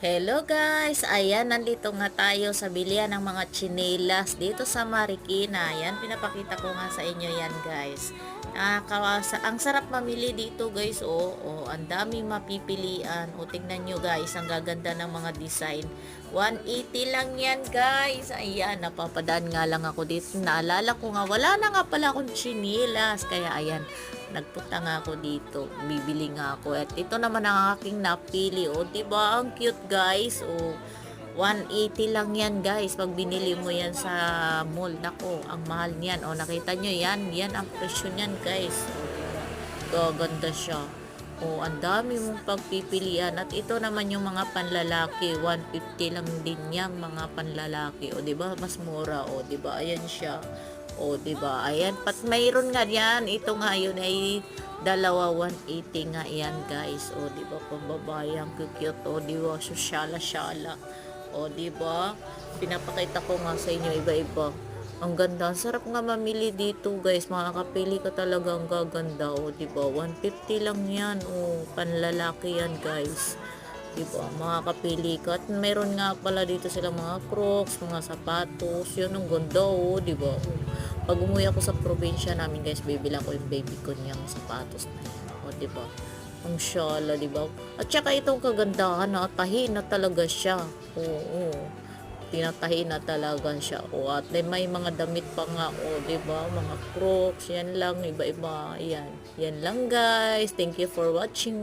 Hello guys! Ayan, nandito nga tayo sa bilihan ng mga tsinelas dito sa Marikina. Ayan, pinapakita ko nga sa inyo yan guys. Ang sarap mamili dito guys. Ang daming mapipilian. Tingnan nyo guys, ang gaganda ng mga design. 180 lang yan guys. Ayan, napapadaan nga lang ako dito. Naalala ko nga, wala na nga pala akong tsinelas. Kaya ayan, nagpunta nga ako dito, bibili nga ako. At ito naman ang aking napili. Diba? Ang cute guys. 180 lang yan guys. Pag binili mo yan sa mall, nako, ang mahal niyan. Nakita nyo yan? Yan ang presyo niyan guys. Gaganda siya. Ang dami mong pagpipilian. At ito naman yung mga panlalaki. 150 lang din yan, mga panlalaki. Diba? Mas mura. Diba? Ayan siya. Diba? Ayan. Mayroon nga yan. Ito nga yun ay dalawa 180 nga yan guys. Diba? Pambabae. Ang cute. Diba? Syala-syala. Diba? Pinapakita ko nga sa inyo iba-iba. Ang ganda. Ang sarap nga mamili dito guys. Makakapili ka talaga, ang gaganda. Diba? 150 lang yan. Panlalaki yan guys. Diba? Makakapili ka. At meron nga pala dito sila mga crocs, mga sapatos. Yun ang ganda. Diba? Pag umuwi ako sa probinsya namin guys, bibila ko yung baby ko niyang sapatos na yan. Diba? Ang syala, diba? At saka itong kagandahan na tahi na talaga siya. Tinatahi na talaga siya. At may mga damit pa nga. Diba? Mga crocs. Yan lang. Iba-iba. Yan lang guys. Thank you for watching.